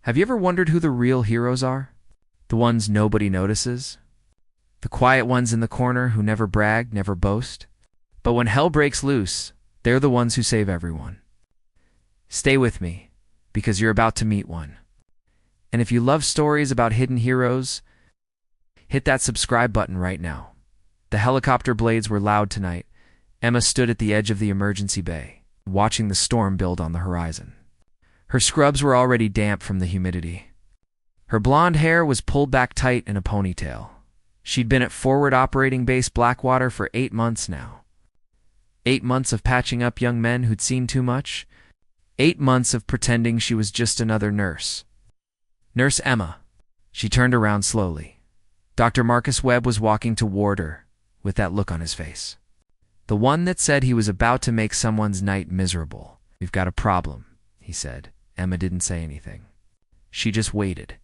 Have you ever wondered who the real heroes are? The ones nobody notices? The quiet ones in the corner who never brag, never boast? But when hell breaks loose, they're the ones who save everyone. Stay with me, because you're about to meet one. And if you love stories about hidden heroes, hit that subscribe button right now. The helicopter blades were loud tonight. Emma stood at the edge of the emergency bay, watching the storm build on the horizon. Her scrubs were already damp from the humidity. Her blonde hair was pulled back tight in a ponytail. She'd been at Forward Operating Base Blackwater for 8 months now. 8 months of patching up young men who'd seen too much. 8 months of pretending she was just another nurse. Nurse Emma. She turned around slowly. Dr. Marcus Webb was walking toward her, with that look on his face. The one that said he was about to make someone's night miserable. "We've got a problem," he said. Emma didn't say anything. She just waited.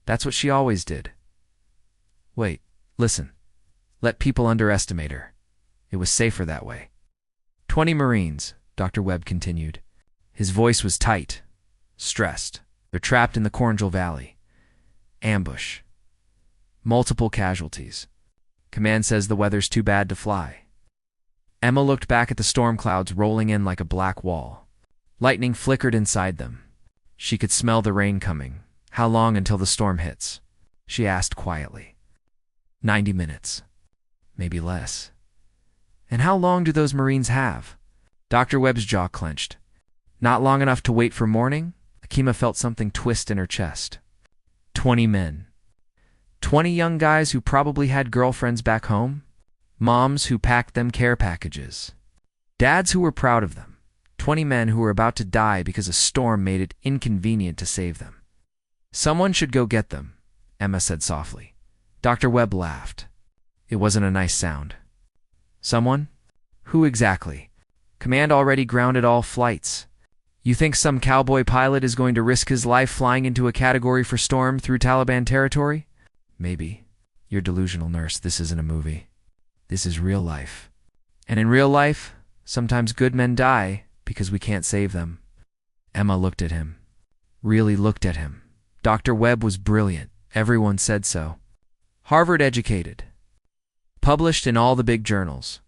That's what she always did. Wait, listen. Let people underestimate her. It was safer that way. 20 Marines, Dr. Webb continued. His voice was tight, stressed. They're trapped in the Cornjal Valley. Ambush. Multiple casualties. Command says the weather's too bad to fly. Emma looked back at the storm clouds rolling in like a black wall. Lightning flickered inside them. She could smell the rain coming. How long until the storm hits? She asked quietly. 90 minutes. Maybe less. And how long do those Marines have? Dr. Webb's jaw clenched. Not long enough to wait for morning? Akima felt something twist in her chest. 20 men. 20 young guys who probably had girlfriends back home. Moms who packed them care packages. Dads who were proud of them. 20 men who were about to die because a storm made it inconvenient to save them. Someone should go get them, Emma said softly. Dr. Webb laughed. It wasn't a nice sound. Someone? Who exactly? Command already grounded all flights. You think some cowboy pilot is going to risk his life flying into a Category 4 storm through Taliban territory? Maybe. You're delusional, nurse. This isn't a movie. This is real life. And in real life, sometimes good men die because we can't save them. Emma looked at him. Really looked at him. Dr. Webb was brilliant. Everyone said so. Harvard educated. Published in all the big journals.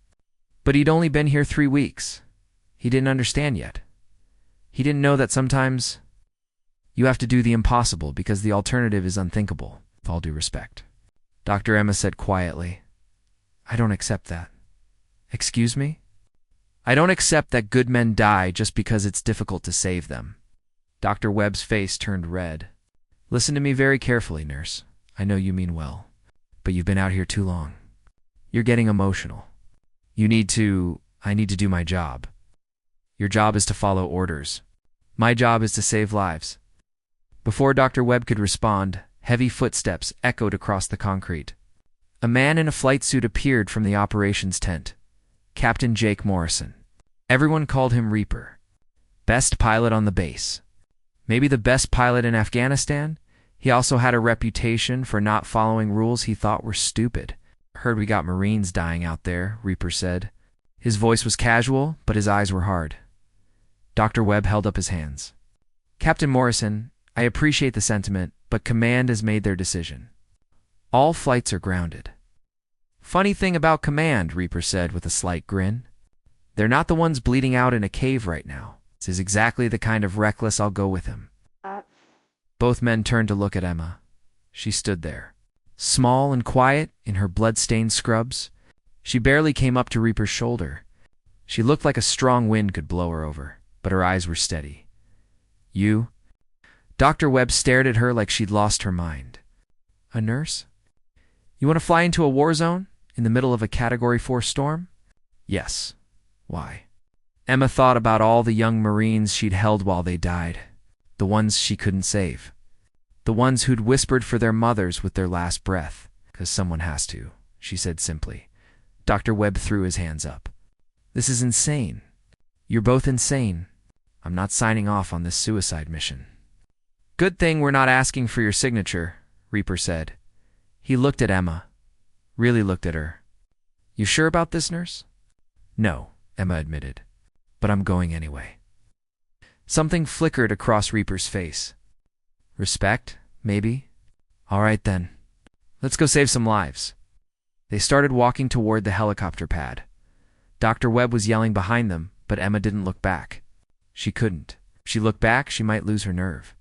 But he'd only been here 3 weeks. He didn't understand yet. He didn't know that sometimes you have to do the impossible because the alternative is unthinkable, with all due respect. Dr. Emma said quietly, I don't accept that. Excuse me? I don't accept that good men die just because it's difficult to save them. Dr. Webb's face turned red. Listen to me very carefully, nurse. I know you mean well, but you've been out here too long. You're getting emotional. I need to do my job. Your job is to follow orders. My job is to save lives. Before Dr. Webb could respond, heavy footsteps echoed across the concrete. A man in a flight suit appeared from the operations tent. Captain Jake Morrison. Everyone called him Reaper. Best pilot on the base. Maybe the best pilot in Afghanistan? He also had a reputation for not following rules he thought were stupid. Heard we got Marines dying out there, Reaper said. His voice was casual, but his eyes were hard. Dr. Webb held up his hands. Captain Morrison, I appreciate the sentiment, but Command has made their decision. All flights are grounded. Funny thing about Command, Reaper said with a slight grin. They're not the ones bleeding out in a cave right now. This is exactly the kind of reckless I'll go with him. Both men turned to look at Emma. She stood there, small and quiet in her blood-stained scrubs. She barely came up to Reaper's shoulder. She looked like a strong wind could blow her over, but her eyes were steady. You? Dr. Webb stared at her like she'd lost her mind. A nurse? You want to fly into a war zone? In the middle of a Category 4 storm? Yes. Why? Emma thought about all the young Marines she'd held while they died. The ones she couldn't save. The ones who'd whispered for their mothers with their last breath. 'Cause someone has to, she said simply. Dr. Webb threw his hands up. This is insane. You're both insane. I'm not signing off on this suicide mission. Good thing we're not asking for your signature, Reaper said. He looked at Emma. Really looked at her. You sure about this, nurse? No, Emma admitted. But I'm going anyway. Something flickered across Reaper's face. Respect, maybe? All right then. Let's go save some lives. They started walking toward the helicopter pad. Dr. Webb was yelling behind them, but Emma didn't look back. She couldn't. If she looked back, she might lose her nerve.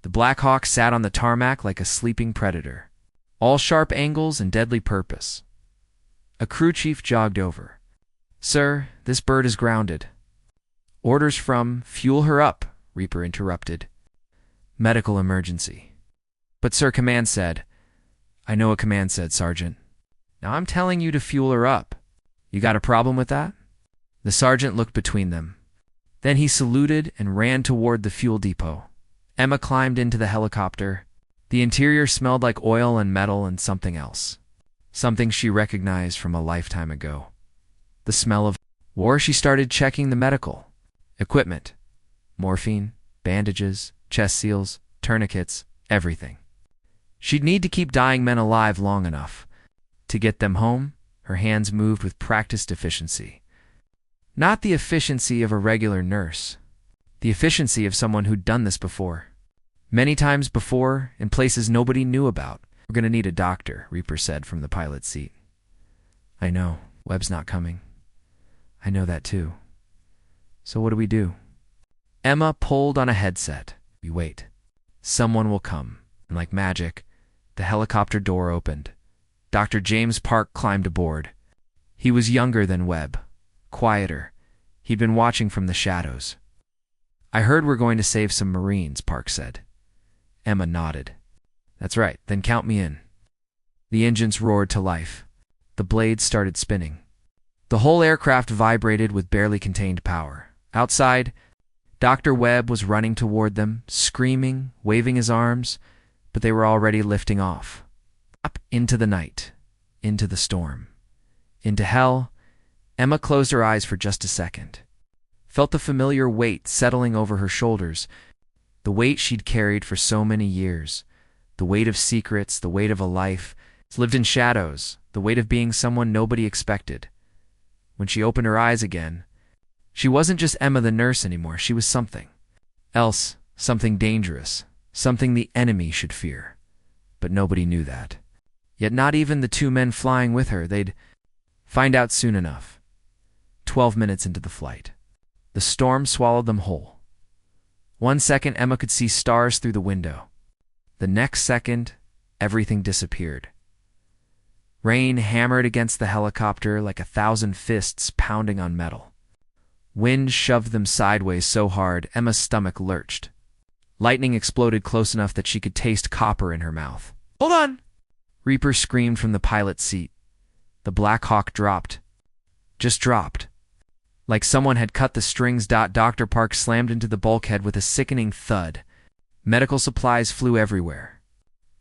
The Black Hawk sat on the tarmac like a sleeping predator, all sharp angles and deadly purpose. A crew chief jogged over. "Sir, this bird is grounded." "Orders from fuel her up," Reaper interrupted. "Medical emergency." "But sir, command said." "I know what command said, Sergeant. Now I'm telling you to fuel her up. You got a problem with that?" The sergeant looked between them. Then he saluted and ran toward the fuel depot. Emma climbed into the helicopter. The interior smelled like oil and metal and something else. Something she recognized from a lifetime ago. The smell of war. She started checking the medical equipment. Morphine, bandages, chest seals, tourniquets, everything. She'd need to keep dying men alive long enough. To get them home, her hands moved with practiced efficiency. Not the efficiency of a regular nurse. The efficiency of someone who'd done this before. Many times before, in places nobody knew about. "We're going to need a doctor," Reaper said from the pilot's seat. "I know. Webb's not coming." "I know that too. So what do we do?" Emma pulled on a headset. "We wait. Someone will come." And like magic, the helicopter door opened. Dr. James Park climbed aboard. He was younger than Webb, quieter. He'd been watching from the shadows. "I heard we're going to save some Marines," Park said. Emma nodded. "That's right, then count me in." The engines roared to life. The blades started spinning. The whole aircraft vibrated with barely contained power. Outside, Dr. Webb was running toward them, screaming, waving his arms, but they were already lifting off. Up into the night, into the storm, into hell. Emma closed her eyes for just a second. Felt the familiar weight settling over her shoulders, the weight she'd carried for so many years, the weight of secrets, the weight of a life lived in shadows, the weight of being someone nobody expected. When she opened her eyes again, she wasn't just Emma the nurse anymore. She was something else, something dangerous, something the enemy should fear. But nobody knew that. Yet not even the two men flying with her. They'd find out soon enough. 12 minutes into the flight, the storm swallowed them whole. 1 second, Emma could see stars through the window. The next second, everything disappeared. Rain hammered against the helicopter like 1,000 fists pounding on metal. Wind shoved them sideways so hard, Emma's stomach lurched. Lightning exploded close enough that she could taste copper in her mouth. "Hold on!" Reaper screamed from the pilot's seat. The Black Hawk dropped. Just dropped. Like someone had cut the strings. Dr. Park slammed into the bulkhead with a sickening thud. Medical supplies flew everywhere.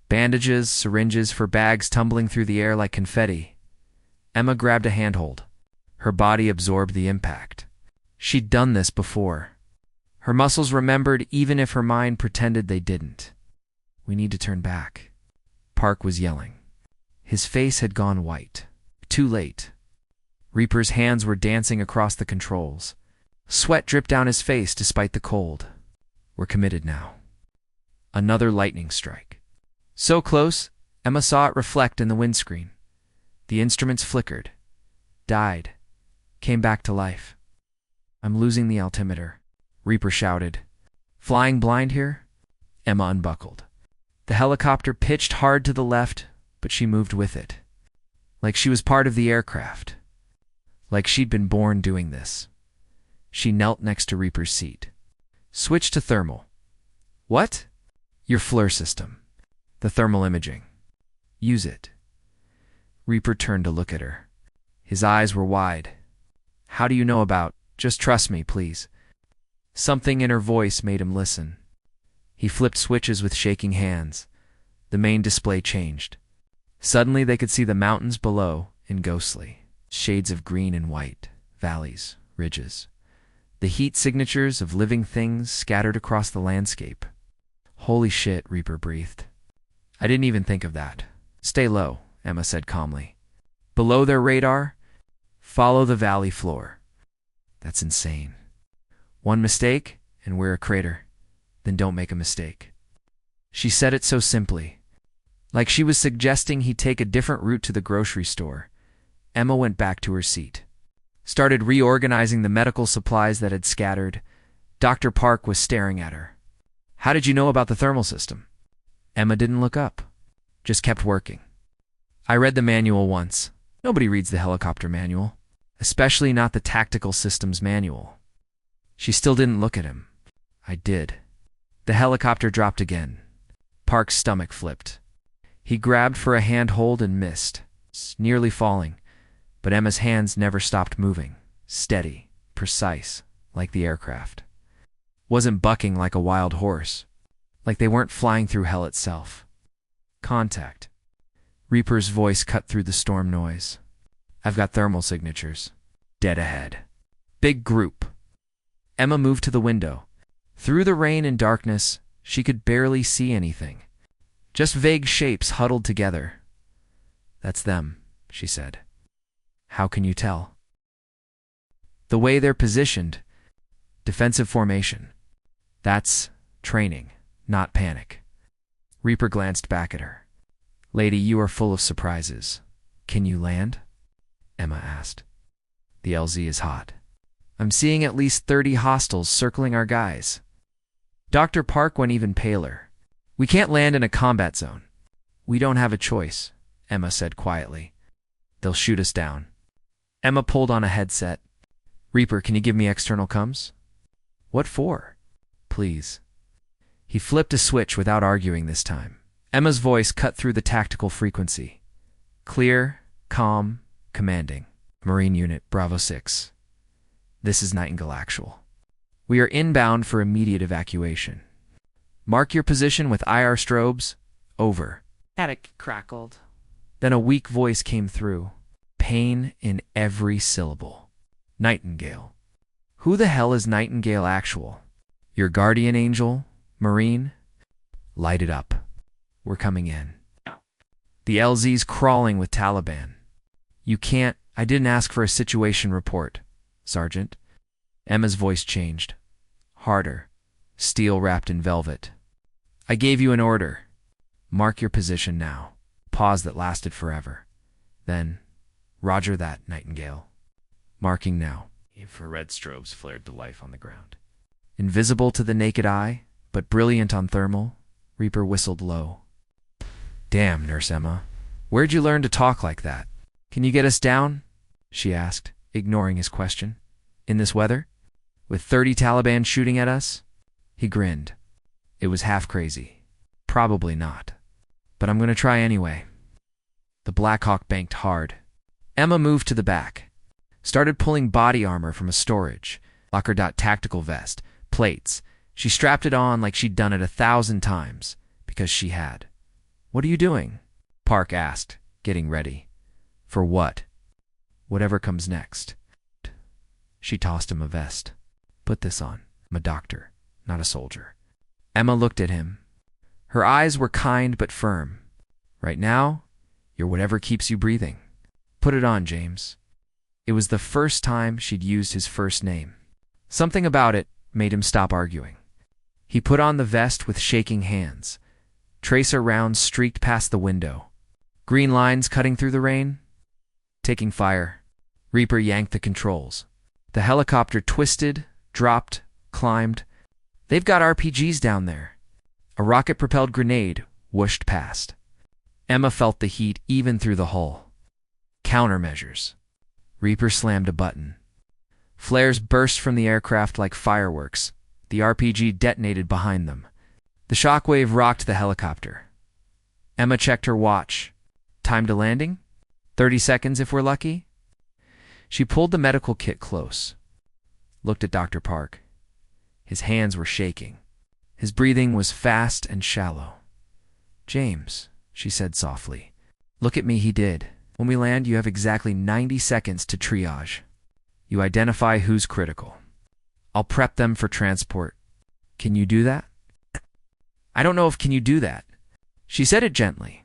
Bandages, syringes for bags tumbling through the air like confetti. Emma grabbed a handhold. Her body absorbed the impact. She'd done this before. Her muscles remembered even if her mind pretended they didn't. "We need to turn back," Park was yelling. His face had gone white. Too late. Reaper's hands were dancing across the controls. Sweat dripped down his face despite the cold. "We're committed now." Another lightning strike. So close, Emma saw it reflect in the windscreen. The instruments flickered, died, came back to life. "I'm losing the altimeter," Reaper shouted. "Flying blind here?" Emma unbuckled. The helicopter pitched hard to the left, but she moved with it. Like she was part of the aircraft. Like she'd been born doing this. She knelt next to Reaper's seat. "Switch to thermal." "What?" "Your FLIR system. The thermal imaging. Use it." Reaper turned to look at her. His eyes were wide. "How do you know about? Just trust me, please." Something in her voice made him listen. He flipped switches with shaking hands. The main display changed. Suddenly they could see the mountains below in ghostly shades of green and white, valleys, ridges. The heat signatures of living things scattered across the landscape. "Holy shit," Reaper breathed. "I didn't even think of that." "Stay low," Emma said calmly. "Below their radar, follow the valley floor." "That's insane. One mistake, and we're a crater. Then don't make a mistake." She said it so simply, like she was suggesting he take a different route to the grocery store. Emma went back to her seat, started reorganizing the medical supplies that had scattered. Dr. Park was staring at her. How did you know about the thermal system? Emma didn't look up, just kept working. I read the manual once. Nobody reads the helicopter manual, especially not the tactical systems manual. She still didn't look at him. I did. The helicopter dropped again. Park's stomach flipped. He grabbed for a handhold and missed, nearly falling, but Emma's hands never stopped moving, steady, precise, like the aircraft. Wasn't bucking like a wild horse, like they weren't flying through hell itself. Contact. Reaper's voice cut through the storm noise. I've got thermal signatures. Dead ahead. Big group. Emma moved to the window. Through the rain and darkness, she could barely see anything. Just vague shapes huddled together. That's them, she said. How can you tell? The way they're positioned. Defensive formation. That's training, not panic. Reaper glanced back at her. Lady, you are full of surprises. Can you land? Emma asked. The LZ is hot. I'm seeing at least 30 hostiles circling our guys. Dr. Park went even paler. We can't land in a combat zone. We don't have a choice, Emma said quietly. They'll shoot us down. Emma pulled on a headset. Reaper, can you give me external comms? What for? Please. He flipped a switch without arguing this time. Emma's voice cut through the tactical frequency. Clear, calm, commanding. Marine Unit, Bravo 6. This is Nightingale Actual. We are inbound for immediate evacuation. Mark your position with IR strobes. Over. Attic crackled. Then a weak voice came through. Pain in every syllable. Nightingale. Who the hell is Nightingale Actual? Your guardian angel, Marine? Light it up. We're coming in. The LZ's crawling with Taliban. You can't. I didn't ask for a situation report, Sergeant. Emma's voice changed. Harder. Steel wrapped in velvet. I gave you an order. Mark your position now. Pause that lasted forever. Then, Roger that, Nightingale. Marking now. Infrared strobes flared to life on the ground. Invisible to the naked eye, but brilliant on thermal, Reaper whistled low. Damn, Nurse Emma. Where'd you learn to talk like that? Can you get us down? She asked, ignoring his question. In this weather? With 30 Taliban shooting at us? He grinned. It was half crazy. Probably not. But I'm going to try anyway. The Black Hawk banked hard. Emma moved to the back. Started pulling body armor from a storage. Locker tactical vest. Plates. She strapped it on like she'd done it 1,000 times. Because she had. What are you doing? Park asked, getting ready. For what? Whatever comes next. She tossed him a vest. Put this on. I'm a doctor, not a soldier. Emma looked at him. Her eyes were kind but firm. Right now, you're whatever keeps you breathing. Put it on, James. It was the first time she'd used his first name. Something about it made him stop arguing. He put on the vest with shaking hands. Tracer rounds streaked past the window. Green lines cutting through the rain. Taking fire. Reaper yanked the controls. The helicopter twisted, dropped, climbed. They've got RPGs down there. A rocket-propelled grenade whooshed past. Emma felt the heat even through the hull. Countermeasures. Reaper slammed a button. Flares burst from the aircraft like fireworks. The RPG detonated behind them. The shockwave rocked the helicopter. Emma checked her watch. Time to landing? 30 seconds if we're lucky? She pulled the medical kit close. Looked at Dr. Park. His hands were shaking. His breathing was fast and shallow. James, she said softly. Look at me, he did. When we land, you have exactly 90 seconds to triage. You identify who's critical. I'll prep them for transport. Can you do that? I don't know if can you do that. She said it gently.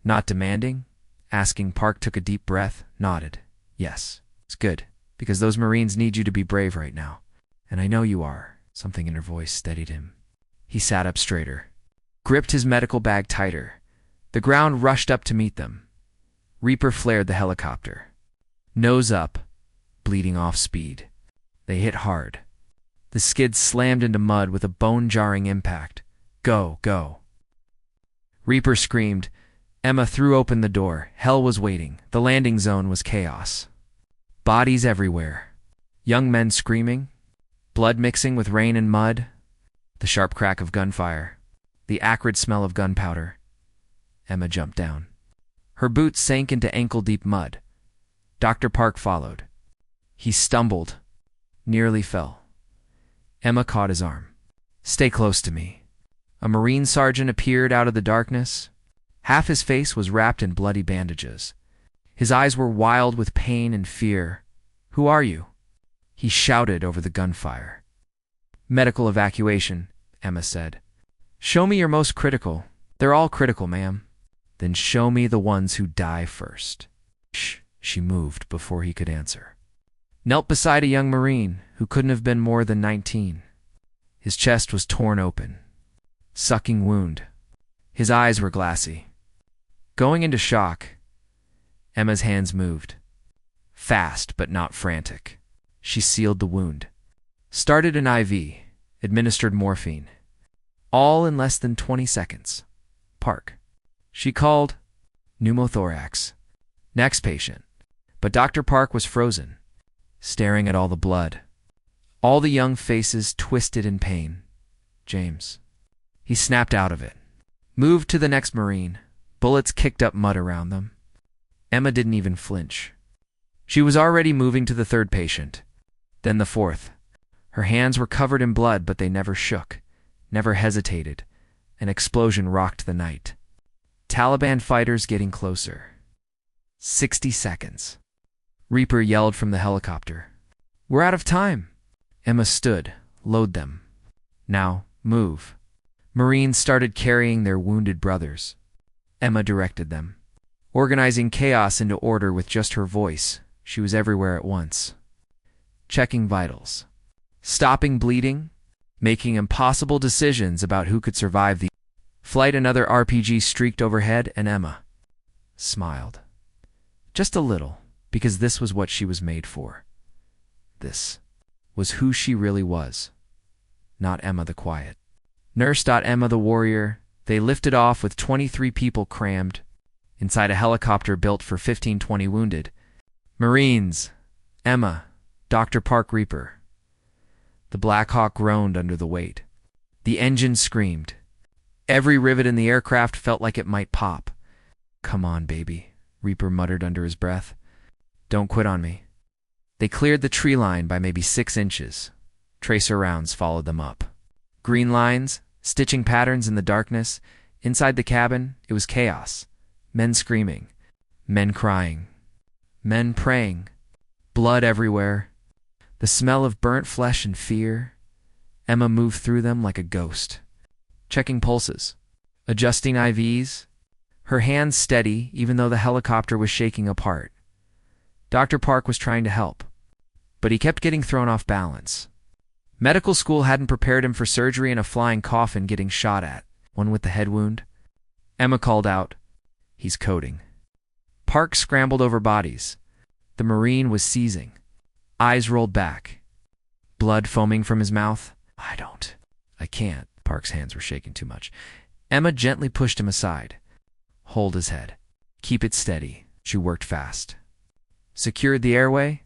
Not demanding. Asking. Park took a deep breath, nodded. Yes, it's good, because those Marines need you to be brave right now. And I know you are. Something in her voice steadied him. He sat up straighter. gripped his medical bag tighter. The ground rushed up to meet them. Reaper flared the helicopter. Nose up, bleeding off speed. They hit hard. The skid slammed into mud with a bone-jarring impact. Go, go. Reaper screamed. Emma threw open the door. Hell was waiting. The landing zone was chaos. Bodies everywhere. Young men screaming. Blood mixing with rain and mud. The sharp crack of gunfire. The acrid smell of gunpowder. Emma jumped down. Her boots sank into ankle-deep mud. Dr. Park followed. He stumbled. Nearly fell. Emma caught his arm. Stay close to me. A Marine sergeant appeared out of the darkness. Half his face was wrapped in bloody bandages. His eyes were wild with pain and fear. Who are you? He shouted over the gunfire. Medical evacuation, Emma said. Show me your most critical. They're all critical, ma'am. Then show me the ones who die first. Shh, she moved before he could answer. Knelt beside a young Marine who couldn't have been more than 19. His chest was torn open. Sucking wound. His eyes were glassy. Going into shock, Emma's hands moved. Fast, but not frantic. She sealed the wound. Started an IV. Administered morphine. All in less than 20 seconds. Park. She called pneumothorax. Next patient. But Dr. Park was frozen, staring at all the blood. All the young faces twisted in pain. James. He snapped out of it. Moved to the next Marine. Bullets kicked up mud around them. Emma didn't even flinch. She was already moving to the third patient. Then the fourth. Her hands were covered in blood, but they never shook, never hesitated. An explosion rocked the night. Taliban fighters getting closer. 60 seconds. Reaper yelled from the helicopter. We're out of time. Emma stood. Load them. Now, move. Marines started carrying their wounded brothers. Emma directed them. Organizing chaos into order with just her voice, she was everywhere at once. Checking vitals. Stopping bleeding. Making impossible decisions about who could survive the flight. Another RPG streaked overhead, and Emma smiled. Just a little, because this was what she was made for. This was who she really was. Not Emma the quiet. Nurse. Emma the warrior. They lifted off with 23 people crammed inside a helicopter built for 15-20 wounded. Marines. Emma. Dr. Park. Reaper. The Black Hawk groaned under the weight. The engine screamed. Every rivet in the aircraft felt like it might pop. Come on, baby, Reaper muttered under his breath. Don't quit on me. They cleared the tree line by maybe 6 inches. Tracer rounds followed them up. Green lines, stitching patterns in the darkness. Inside the cabin, it was chaos. Men screaming. Men crying. Men praying. Blood everywhere. The smell of burnt flesh and fear. Emma moved through them like a ghost. Checking pulses. Adjusting IVs. Her hands steady, even though the helicopter was shaking apart. Dr. Park was trying to help, but he kept getting thrown off balance. Medical school hadn't prepared him for surgery in a flying coffin getting shot at, one with the head wound. Emma called out, He's coding. Park scrambled over bodies. The Marine was seizing. Eyes rolled back. Blood foaming from his mouth. I can't. Park's hands were shaking too much. Emma gently pushed him aside. Hold his head. Keep it steady. She worked fast. Secured the airway.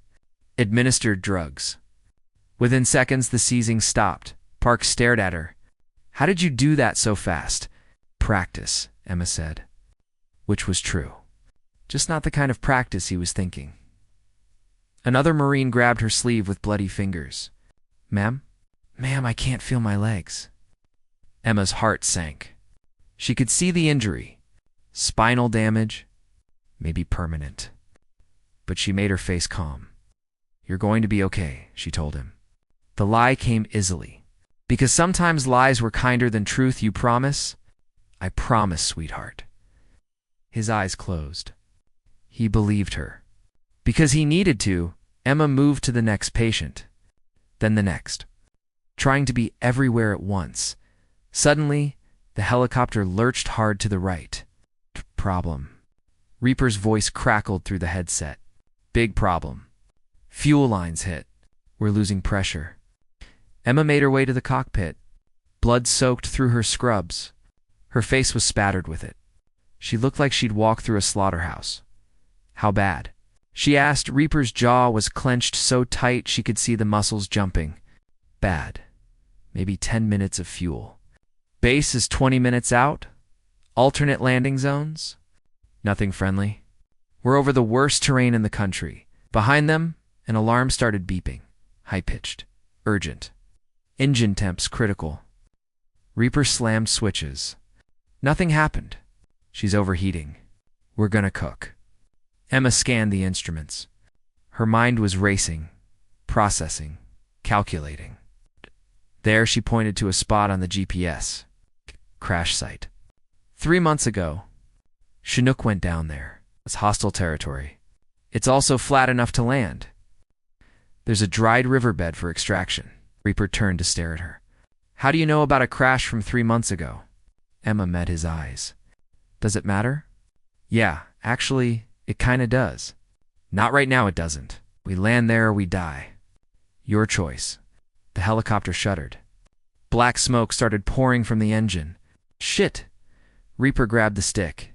Administered drugs. Within seconds, the seizing stopped. Park stared at her. How did you do that so fast? Practice, Emma said. Which was true. Just not the kind of practice he was thinking. Another Marine grabbed her sleeve with bloody fingers. Ma'am? Ma'am, I can't feel my legs. Emma's heart sank. She could see the injury. Spinal damage. Maybe permanent. But she made her face calm. You're going to be okay, she told him. The lie came easily. Because sometimes lies were kinder than truth. You promise? I promise, sweetheart. His eyes closed. He believed her. Because he needed to, Emma moved to the next patient. Then the next. Trying to be everywhere at once. Suddenly, The helicopter lurched hard to the right. Problem. Reaper's voice crackled through the headset. Big problem. Fuel lines hit. We're losing pressure. Emma made her way to the cockpit. Blood soaked through her scrubs. Her face was spattered with it. She looked like she'd walked through a slaughterhouse. How bad? She asked. Reaper's jaw was clenched so tight she could see the muscles jumping. Bad. Maybe 10 minutes of fuel. Base is 20 minutes out? Alternate landing zones? Nothing friendly. We're over the worst terrain in the country. Behind them, an alarm started beeping. High-pitched. Urgent. Engine temps critical. Reaper slammed switches. Nothing happened. She's overheating. We're gonna cook. Emma scanned the instruments. Her mind was racing, processing, calculating. There she pointed to a spot on the GPS. Crash site. 3 months ago, Chinook went down there. It's hostile territory. It's also flat enough to land. There's a dried riverbed for extraction. Reaper turned to stare at her. How do you know about a crash from 3 months ago? Emma met his eyes. Does it matter? Yeah, actually, it kinda does. Not right now, it doesn't. We land there or we die. Your choice. The helicopter shuddered. Black smoke started pouring from the engine. Shit! Reaper grabbed the stick.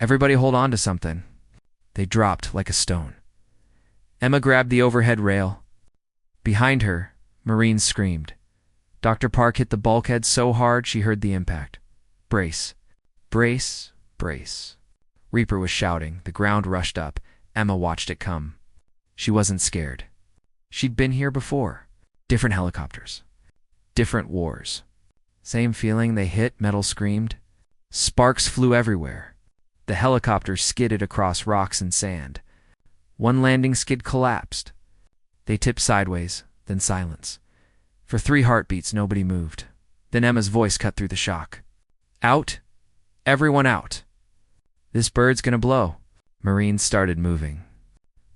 Everybody hold on to something. They dropped like a stone. Emma grabbed the overhead rail. Behind her, Marines screamed. Dr. Park hit the bulkhead so hard she heard the impact. Brace. Brace. Brace. Reaper was shouting. The ground rushed up. Emma watched it come. She wasn't scared. She'd been here before. Different helicopters. Different wars. Same feeling. They hit, metal screamed. Sparks flew everywhere. The helicopter skidded across rocks and sand. One landing skid collapsed. They tipped sideways, then silence. For 3 heartbeats, nobody moved. Then Emma's voice cut through the shock. Out. Everyone out. This bird's gonna blow. Marines started moving.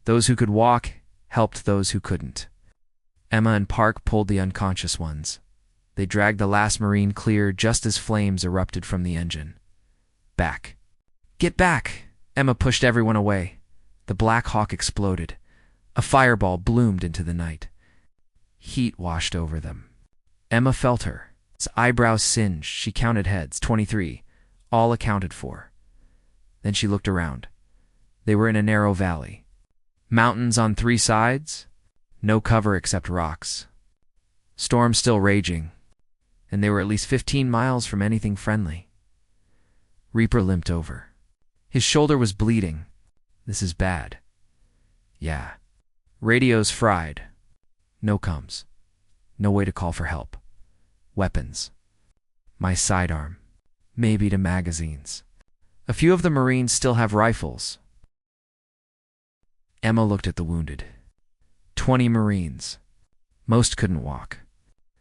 Those who could walk helped those who couldn't. Emma and Park pulled the unconscious ones. They dragged the last Marine clear just as flames erupted from the engine. Back. Get back! Emma pushed everyone away. The Black Hawk exploded. A fireball bloomed into the night. Heat washed over them. Emma felt her. Its eyebrows singed. She counted heads. 23. All accounted for. Then she looked around. They were in a narrow valley. Mountains on 3 sides. No cover except rocks. Storm still raging. And they were at least 15 miles from anything friendly. Reaper limped over. His shoulder was bleeding. This is bad. Yeah. Radio's fried. No comms. No way to call for help. Weapons. My sidearm. Maybe to magazines. A few of the Marines still have rifles. Emma looked at the wounded. 20 Marines. Most couldn't walk.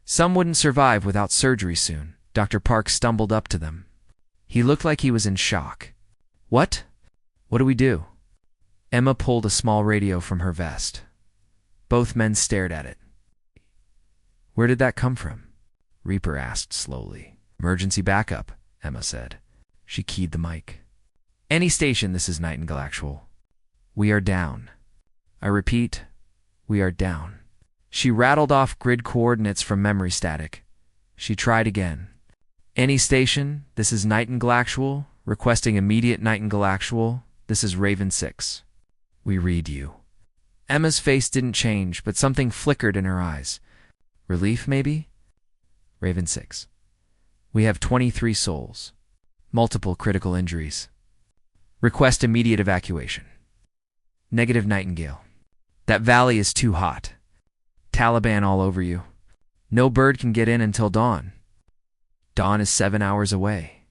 Some wouldn't survive without surgery soon. Dr. Park stumbled up to them. He looked like he was in shock. What? What do we do? Emma pulled a small radio from her vest. Both men stared at it. Where did that come from? Reaper asked slowly. Emergency backup, Emma said. She keyed the mic. Any station, this is Nightingale Actual. We are down. I repeat, we are down. She rattled off grid coordinates from memory static. She tried again. Any station, this is Nightingale Actual. Requesting immediate Nightingale Actual. This is Raven 6. We read you. Emma's face didn't change, but something flickered in her eyes. Relief, maybe? Raven 6. We have 23 souls. Multiple critical injuries. Request immediate evacuation. Negative Nightingale. That valley is too hot. Taliban all over you. No bird can get in until dawn. Dawn is 7 hours away.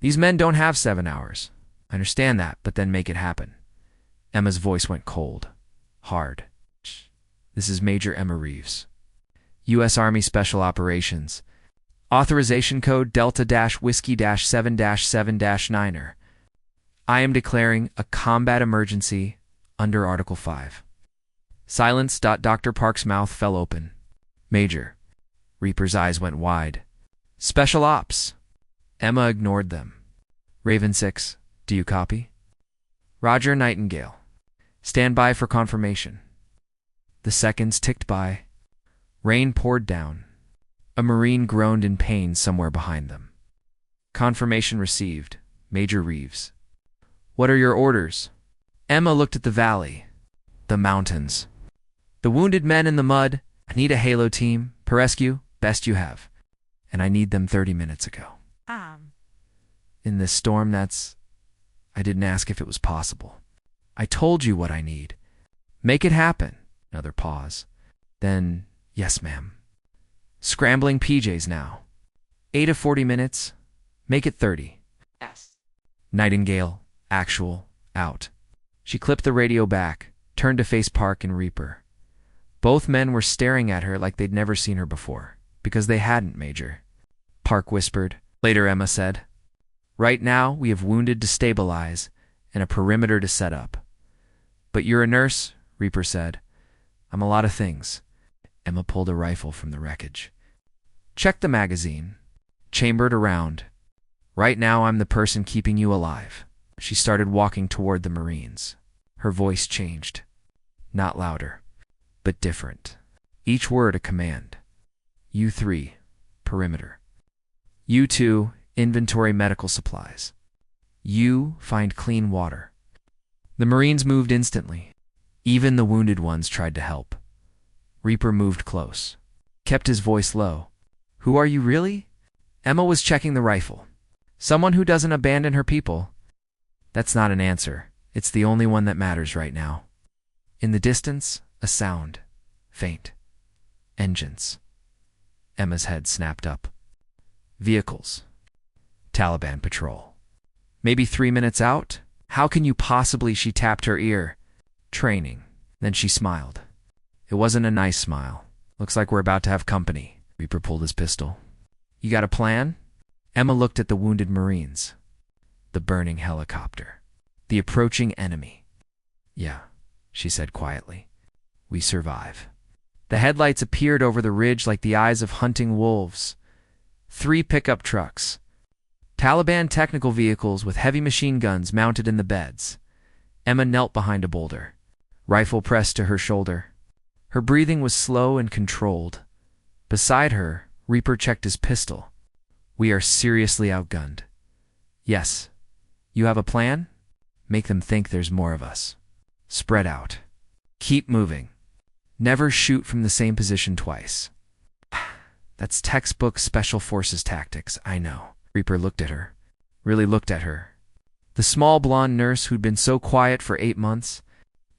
These men don't have 7 hours. I understand that, but then make it happen. Emma's voice went cold. Hard. This is Major Emma Reeves. U.S. Army Special Operations. Authorization code Delta-Whiskey-7-7-9er. I am declaring a combat emergency under Article 5. Silence. Dr. Park's mouth fell open. Major. Reaper's eyes went wide. Special Ops. Emma ignored them. Raven 6, do you copy? Roger, Nightingale. Stand by for confirmation. The seconds ticked by. Rain poured down. A Marine groaned in pain somewhere behind them. Confirmation received. Major Reeves. What are your orders? Emma looked at the valley. The mountains. The wounded men in the mud. I need a Halo team. Rescue, best you have. And I need them 30 minutes ago. In this storm, I didn't ask if it was possible. I told you what I need. Make it happen. Another pause. Then, yes, ma'am. Scrambling PJs now. 8 of 40 minutes. Make it 30. Yes. Nightingale, actual, out. She clipped the radio back, turned to face Park and Reaper. Both men were staring at her like they'd never seen her before, because they hadn't, Major. Park whispered. Later, Emma said. Right now, we have wounded to stabilize and a perimeter to set up. But you're a nurse, Reaper said. I'm a lot of things. Emma pulled a rifle from the wreckage. Checked the magazine. Chambered around. Right now, I'm the person keeping you alive. She started walking toward the Marines. Her voice changed. Not louder, but different. Each word a command. You 3, perimeter. You 2, inventory medical supplies. You find clean water. The Marines moved instantly. Even the wounded ones tried to help. Reaper moved close. Kept his voice low. Who are you really? Emma was checking the rifle. Someone who doesn't abandon her people. That's not an answer. It's the only one that matters right now. In the distance, a sound. Faint. Engines. Emma's head snapped up. Vehicles. Taliban patrol. Maybe 3 minutes out? How can you possibly? She tapped her ear. Training. Then she smiled. It wasn't a nice smile. Looks like we're about to have company. Reaper pulled his pistol. You got a plan? Emma looked at the wounded Marines. The burning helicopter. The approaching enemy. Yeah, she said quietly. We survive. The headlights appeared over the ridge like the eyes of hunting wolves. 3 pickup trucks. Taliban technical vehicles with heavy machine guns mounted in the beds. Emma knelt behind a boulder. Rifle pressed to her shoulder. Her breathing was slow and controlled. Beside her, Reaper checked his pistol. We are seriously outgunned. Yes. You have a plan? Make them think there's more of us. Spread out. Keep moving. Never shoot from the same position twice. That's textbook Special Forces tactics, I know. Reaper looked at her. Really looked at her. The small blonde nurse who'd been so quiet for 8 months.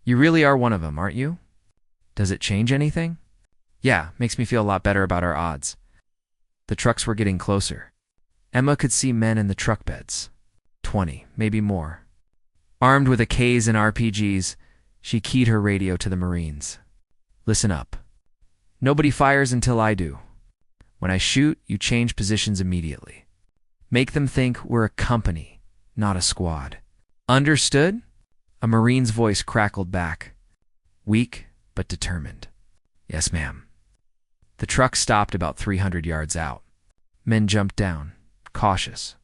You really are one of them, aren't you? Does it change anything? Yeah, makes me feel a lot better about our odds. The trucks were getting closer. Emma could see men in the truck beds. 20, maybe more. Armed with AKs and RPGs, she keyed her radio to the Marines. Listen up. Nobody fires until I do. When I shoot, you change positions immediately. Make them think we're a company, not a squad. Understood? A Marine's voice crackled back. Weak, but determined. Yes, ma'am. The truck stopped about 300 yards out. Men jumped down, cautious.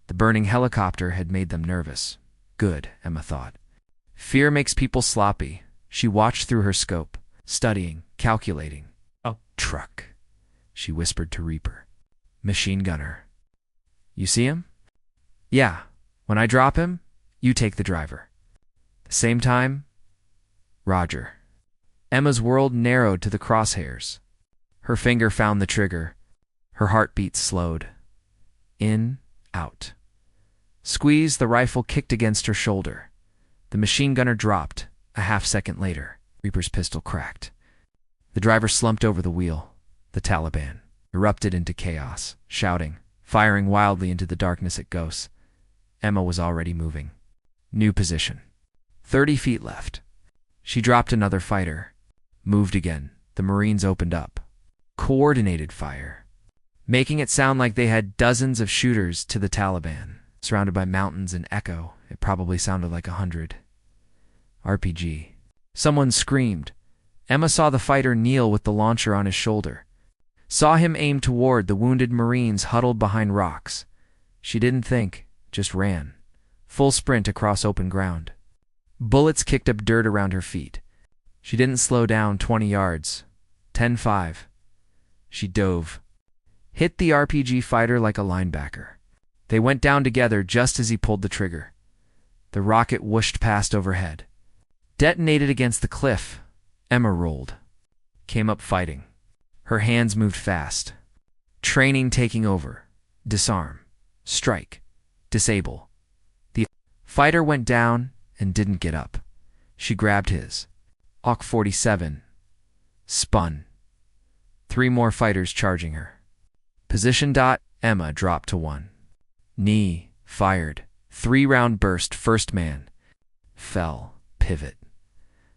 The burning helicopter had made them nervous. Good, Emma thought. Fear makes people sloppy. She watched through her scope, studying, calculating. Oh, truck, she whispered to Reaper. Machine gunner. You see him? Yeah. When I drop him, you take the driver. The same time, Roger. Emma's world narrowed to the crosshairs. Her finger found the trigger. Her heartbeat slowed. In, out. Squeeze, the rifle kicked against her shoulder. The machine gunner dropped. A half-second later, Reaper's pistol cracked. The driver slumped over the wheel. The Taliban erupted into chaos, shouting, firing wildly into the darkness at Ghost. Emma was already moving. New position. 30 feet left. She dropped another fighter. Moved again. The Marines opened up. Coordinated fire, making it sound like they had dozens of shooters to the Taliban. Surrounded by mountains and echo, it probably sounded like 100. RPG. Someone screamed. Emma saw the fighter kneel with the launcher on his shoulder. Saw him aim toward the wounded Marines huddled behind rocks. She didn't think, just ran. Full sprint across open ground. Bullets kicked up dirt around her feet. She didn't slow down 20 yards. 10-5. She dove. Hit the RPG fighter like a linebacker. They went down together just as he pulled the trigger. The rocket whooshed past overhead. Detonated against the cliff. Emma rolled. Came up fighting. Her hands moved fast. Training taking over. Disarm. Strike. Disable. The fighter went down and didn't get up. She grabbed his. AWK 47. Spun. 3 more fighters charging her. Position. Emma dropped to 1. Knee. Fired. 3-round burst. First man. Fell. Pivot.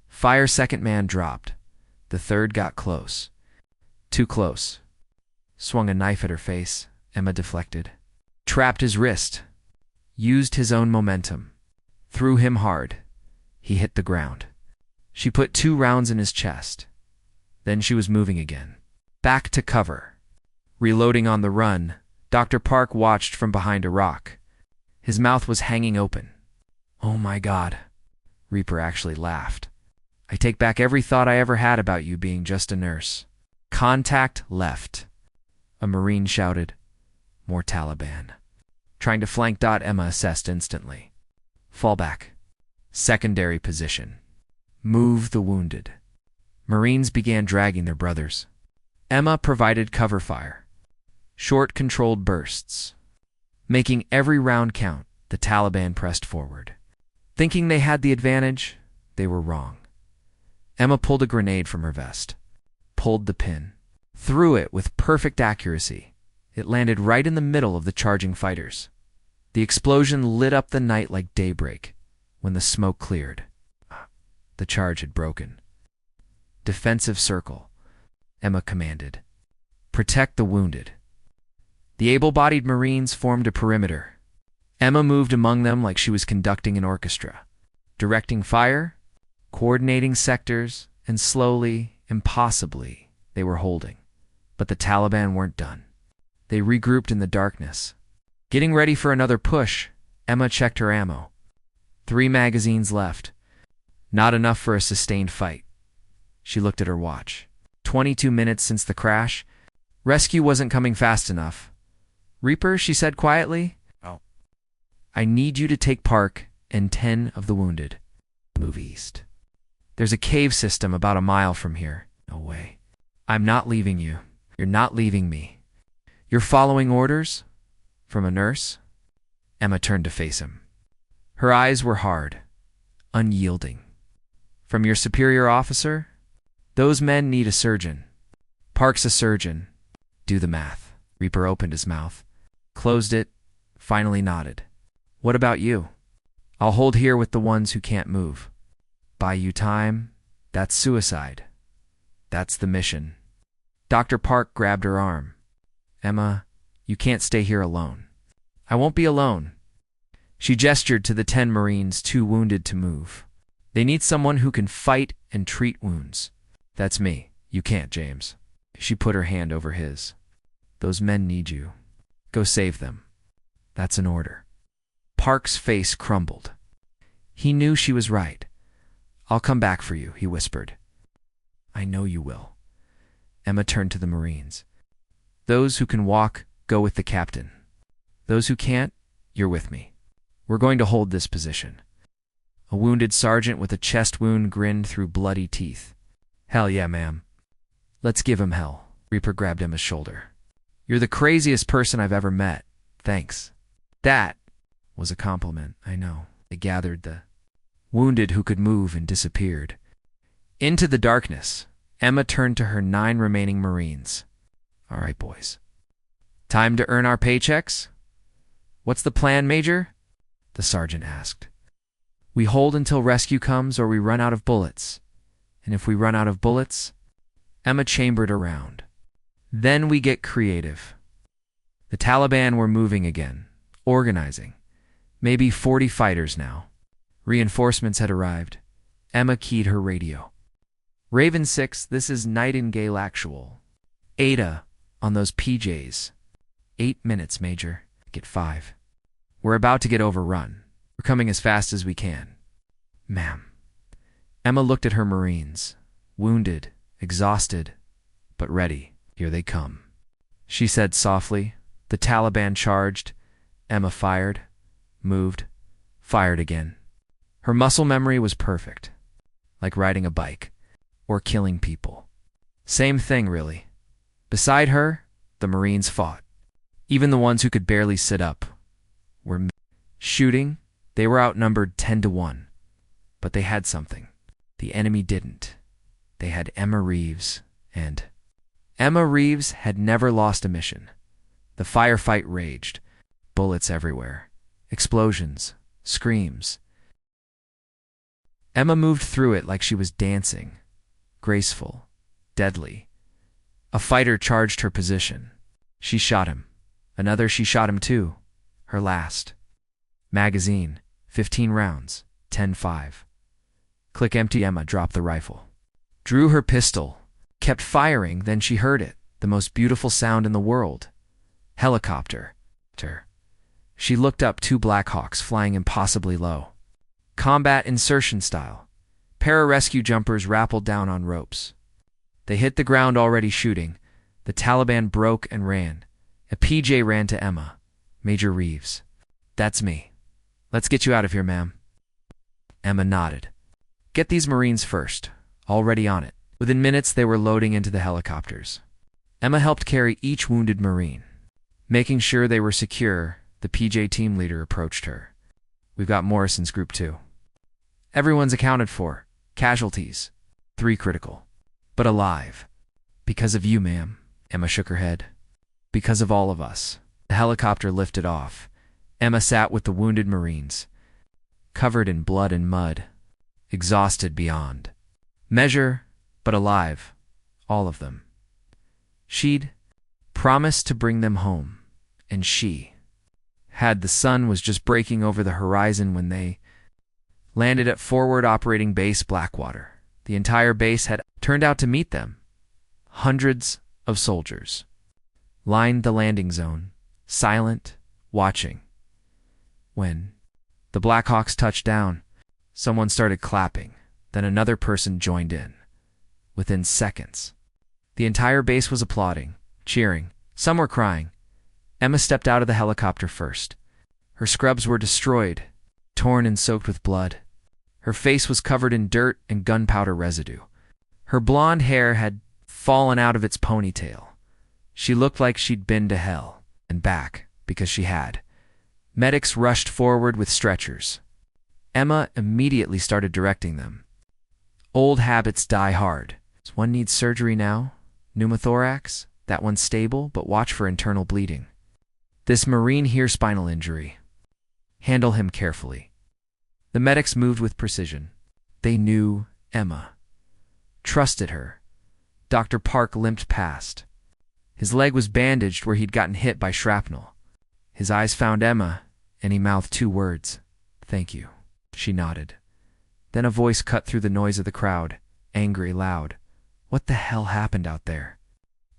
Fire. Second man dropped. The third got close. Too close. Swung a knife at her face. Emma deflected. Trapped his wrist. Used his own momentum. Threw him hard. He hit the ground. She put 2 rounds in his chest. Then she was moving again. Back to cover. Reloading on the run, Dr. Park watched from behind a rock. His mouth was hanging open. "Oh my God." Reaper actually laughed. "I take back every thought I ever had about you being just a nurse." Contact left. A Marine shouted. More Taliban. Trying to flank. Emma assessed instantly. Fall back. Secondary position. Move the wounded. Marines began dragging their brothers. Emma provided cover fire. Short controlled bursts. Making every round count, the Taliban pressed forward. Thinking they had the advantage, they were wrong. Emma pulled a grenade from her vest. Pulled the pin. Threw it with perfect accuracy. It landed right in the middle of the charging fighters. The explosion lit up the night like daybreak. When the smoke cleared, the charge had broken. Defensive circle, Emma commanded. Protect the wounded. The able-bodied Marines formed a perimeter. Emma moved among them like she was conducting an orchestra, directing fire, coordinating sectors, and slowly, impossibly, they were holding. But the Taliban weren't done. They regrouped in the darkness. Getting ready for another push, Emma checked her ammo. 3 magazines left. Not enough for a sustained fight. She looked at her watch. 22 minutes since the crash. Rescue wasn't coming fast enough. "Reaper," she said quietly. "Oh. I need you to take Park and 10 of the wounded. Move east. There's a cave system about a mile from here." "No way. I'm not leaving you. You're not leaving me." "You're following orders? From a nurse?" Emma turned to face him. Her eyes were hard, unyielding. "From your superior officer? Those men need a surgeon. Park's a surgeon. Do the math." Reaper opened his mouth, closed it, finally nodded. "What about you?" "I'll hold here with the ones who can't move. Buy you time? That's suicide. That's the mission." Dr. Park grabbed her arm. "Emma, you can't stay here alone." "I won't be alone." She gestured to the 10 Marines too wounded to move. "They need someone who can fight and treat wounds." "That's me. You can't, James." She put her hand over his. "Those men need you. Go save them. That's an order." Park's face crumbled. He knew she was right. "I'll come back for you," he whispered. "I know you will." Emma turned to the Marines. "Those who can walk, go with the captain. Those who can't, you're with me. We're going to hold this position." A wounded sergeant with a chest wound grinned through bloody teeth. "Hell yeah, ma'am. Let's give him hell." Reaper grabbed Emma's shoulder. "You're the craziest person I've ever met. Thanks." That was a compliment, I know. They gathered the wounded who could move and disappeared. Into the darkness, Emma turned to her 9 remaining Marines. "All right, boys. Time to earn our paychecks?" "What's the plan, Major?" the sergeant asked. "We hold until rescue comes or we run out of bullets. And if we run out of bullets," Emma chambered around, "then we get creative." The Taliban were moving again, organizing. Maybe 40 fighters now. Reinforcements had arrived. Emma keyed her radio. "Raven 6, this is Nightingale Actual. Ada, on those PJs. 8 minutes, Major." Get 5. We're about to get overrun. We're coming as fast as we can. Ma'am. Emma looked at her Marines. Wounded, exhausted, but ready. Here they come. She said softly. The Taliban charged. Emma fired, moved, fired again. Her muscle memory was perfect. Like riding a bike. Or killing people. Same thing, really. Beside her, the Marines fought. Even the ones who could barely sit up were shooting. They were outnumbered 10-1. But they had something. The enemy didn't. They had Emma Reeves, and Emma Reeves had never lost a mission. The firefight raged. Bullets everywhere. Explosions. Screams. Emma moved through it like she was dancing. Graceful. Deadly. A fighter charged her position. She shot him. Another, she shot him too. Her last. Magazine. 15 rounds. 10-5. Click empty. Emma dropped the rifle. Drew her pistol. Kept firing, then she heard it. The most beautiful sound in the world. Helicopter. She looked up. 2 Blackhawks flying impossibly low. Combat insertion style. Pararescue jumpers rappelled down on ropes. They hit the ground already shooting. The Taliban broke and ran. A PJ ran to Emma. Major Reeves. That's me. Let's get you out of here, ma'am. Emma nodded. Get these Marines first. Already on it. Within minutes, they were loading into the helicopters. Emma helped carry each wounded Marine. Making sure they were secure, the PJ team leader approached her. We've got Morrison's group too. Everyone's accounted for. Casualties. 3 critical. But alive. Because of you, ma'am. Emma shook her head. Because of all of us. The helicopter lifted off. Emma sat with the wounded Marines. Covered in blood and mud. Exhausted beyond measure, but alive. All of them. She'd promised to bring them home. And she had. The sun was just breaking over the horizon when they landed at Forward Operating Base Blackwater. The entire base had turned out to meet them. Hundreds of soldiers lined the landing zone, silent, watching. When the Blackhawks touched down, someone started clapping. Then another person joined in. Within seconds, the entire base was applauding, cheering. Some were crying. Emma stepped out of the helicopter first. Her scrubs were destroyed, torn and soaked with blood. Her face was covered in dirt and gunpowder residue. Her blonde hair had fallen out of its ponytail. She looked like she'd been to hell and back, because she had. Medics rushed forward with stretchers. Emma immediately started directing them. Old habits die hard. Does one need surgery now? Pneumothorax? That one's stable, but watch for internal bleeding. This Marine here, spinal injury. Handle him carefully. The medics moved with precision. They knew Emma. Trusted her. Dr. Park limped past. His leg was bandaged where he'd gotten hit by shrapnel. His eyes found Emma, and he mouthed 2 words. Thank you. She nodded. Then a voice cut through the noise of the crowd, angry, loud. What the hell happened out there?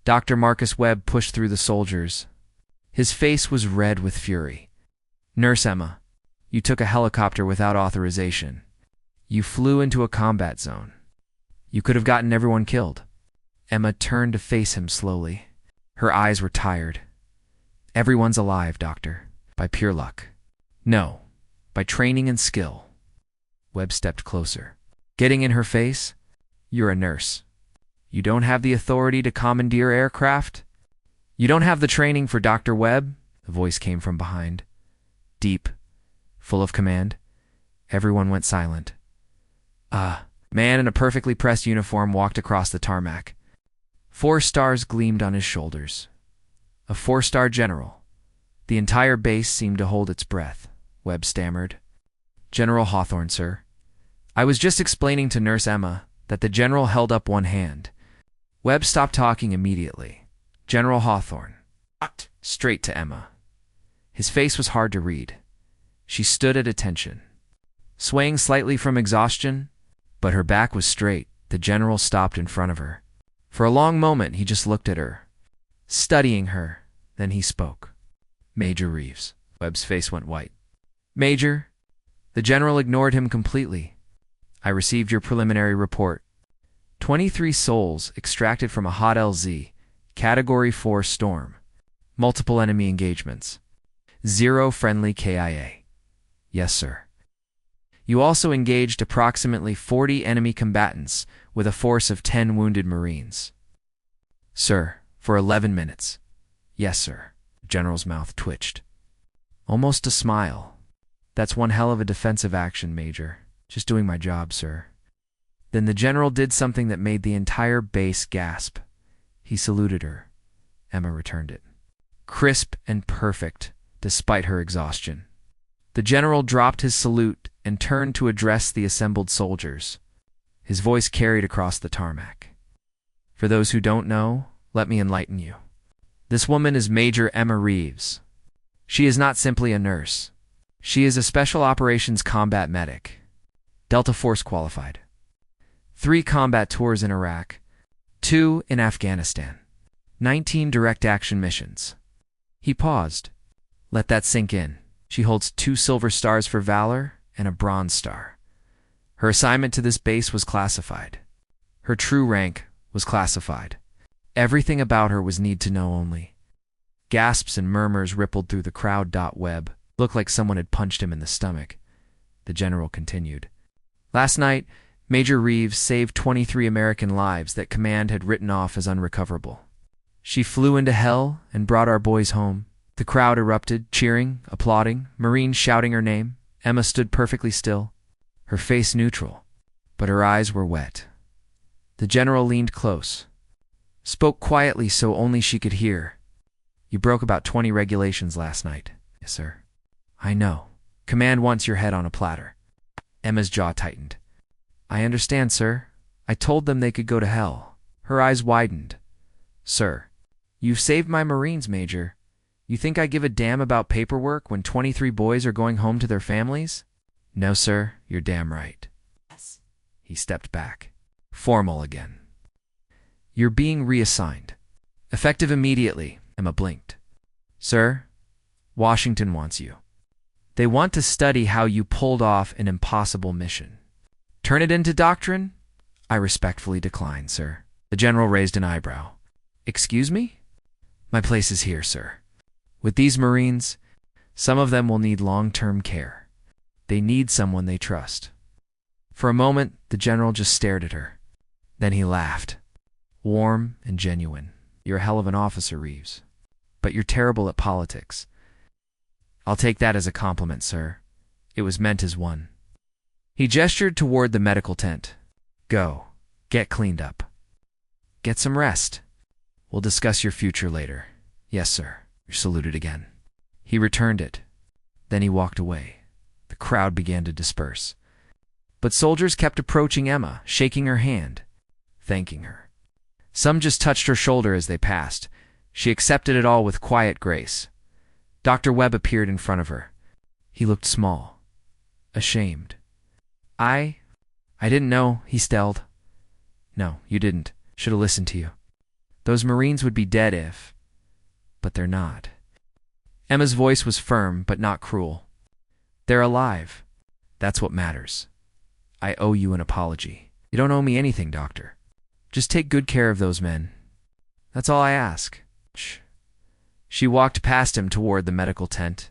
Dr. Marcus Webb pushed through the soldiers. His face was red with fury. Nurse Emma, you took a helicopter without authorization. You flew into a combat zone. You could have gotten everyone killed. Emma turned to face him slowly. Her eyes were tired. Everyone's alive, doctor. By pure luck. No, by training and skill. Webb stepped closer. Getting in her face? You're a nurse. You don't have the authority to commandeer aircraft? You don't have the training for Dr. Webb? The voice came from behind. Deep. Full of command. Everyone went silent. A man in a perfectly pressed uniform walked across the tarmac. 4 stars gleamed on his shoulders. A 4-star general. The entire base seemed to hold its breath. Webb stammered. General Hawthorne, sir. I was just explaining to Nurse Emma that the general held up one hand. Webb stopped talking immediately. General Hawthorne. Straight to Emma. His face was hard to read. She stood at attention. Swaying slightly from exhaustion, but her back was straight. The general stopped in front of her. For a long moment, he just looked at her, studying her. Then he spoke. Major Reeves. Webb's face went white. Major, the general ignored him completely. I received your preliminary report. 23 souls extracted from a hot LZ, Category 4 storm. Multiple enemy engagements. 0 friendly KIA. Yes, sir. You also engaged approximately 40 enemy combatants with a force of 10 wounded Marines. Sir, for 11 minutes. Yes, sir. The general's mouth twitched. Almost a smile. That's one hell of a defensive action, Major. Just doing my job, sir. Then the general did something that made the entire base gasp. He saluted her. Emma returned it. Crisp and perfect, despite her exhaustion. The general dropped his salute and turned to address the assembled soldiers. His voice carried across the tarmac. For those who don't know, let me enlighten you. This woman is Major Emma Reeves. She is not simply a nurse. She is a Special Operations Combat Medic. Delta Force qualified. 3 combat tours in Iraq, 2 in Afghanistan, 19 direct action missions. He paused. Let that sink in. She holds 2 silver stars for valor and a bronze star. Her assignment to this base was classified. Her true rank was classified. Everything about her was need to know only. Gasps and murmurs rippled through the crowd. Webb looked like someone had punched him in the stomach. The general continued. Last night, Major Reeves saved 23 American lives that command had written off as unrecoverable. She flew into hell and brought our boys home. The crowd erupted, cheering, applauding, Marines shouting her name. Emma stood perfectly still, her face neutral, but her eyes were wet. The general leaned close, spoke quietly so only she could hear. You broke about 20 regulations last night. Yes, sir. I know. Command wants your head on a platter. Emma's jaw tightened. I understand, sir. I told them they could go to hell. Her eyes widened. Sir, you've saved my Marines, Major. You think I give a damn about paperwork when 23 boys are going home to their families? No, sir, you're damn right. Yes. He stepped back. Formal again. You're being reassigned. Effective immediately. Emma blinked. Sir, Washington wants you. They want to study how you pulled off an impossible mission. Turn it into doctrine? I respectfully decline, sir. The general raised an eyebrow. Excuse me? My place is here, sir. With these Marines, some of them will need long-term care. They need someone they trust. For a moment, the general just stared at her. Then he laughed. Warm and genuine. You're a hell of an officer, Reeves. But you're terrible at politics. I'll take that as a compliment, sir. It was meant as one. He gestured toward the medical tent. Go. Get cleaned up. Get some rest. We'll discuss your future later. Yes, sir. He saluted again. He returned it. Then he walked away. The crowd began to disperse. But soldiers kept approaching Emma, shaking her hand, thanking her. Some just touched her shoulder as they passed. She accepted it all with quiet grace. Dr. Webb appeared in front of her. He looked small, ashamed. I didn't know, he stelled. No, you didn't. Should have listened to you. Those Marines would be dead if... But they're not. Emma's voice was firm, but not cruel. They're alive. That's what matters. I owe you an apology. You don't owe me anything, Doctor. Just take good care of those men. That's all I ask. Shh. She walked past him toward the medical tent.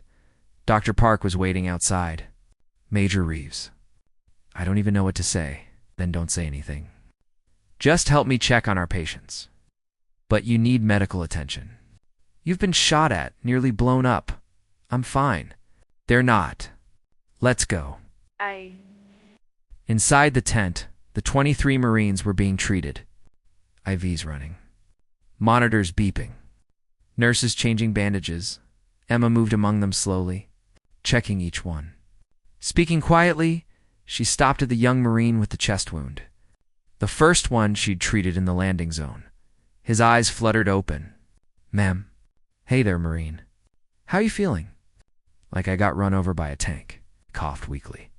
Dr. Park was waiting outside. Major Reeves. I don't even know what to say. Then don't say anything. Just help me check on our patients. But you need medical attention. You've been shot at, nearly blown up. I'm fine. They're not. Let's go. Inside the tent, the 23 Marines were being treated. IVs running. Monitors beeping. Nurses changing bandages. Emma moved among them slowly, checking each one. Speaking quietly, she stopped at the young Marine with the chest wound. The first one she'd treated in the landing zone. His eyes fluttered open. Ma'am. Hey there, Marine. How you feeling? Like I got run over by a tank. Coughed weakly.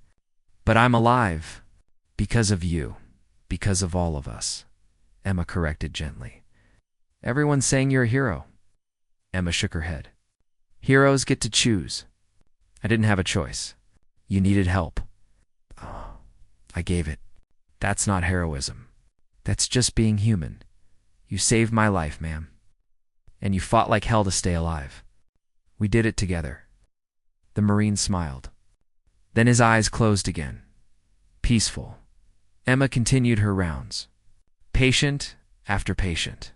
But I'm alive. Because of you. Because of all of us. Emma corrected gently. Everyone's saying you're a hero. Emma shook her head. Heroes get to choose. I didn't have a choice. You needed help. Oh, I gave it. That's not heroism. That's just being human. You saved my life, ma'am. And you fought like hell to stay alive. We did it together. The Marine smiled. Then his eyes closed again. Peaceful. Emma continued her rounds. Patient after patient.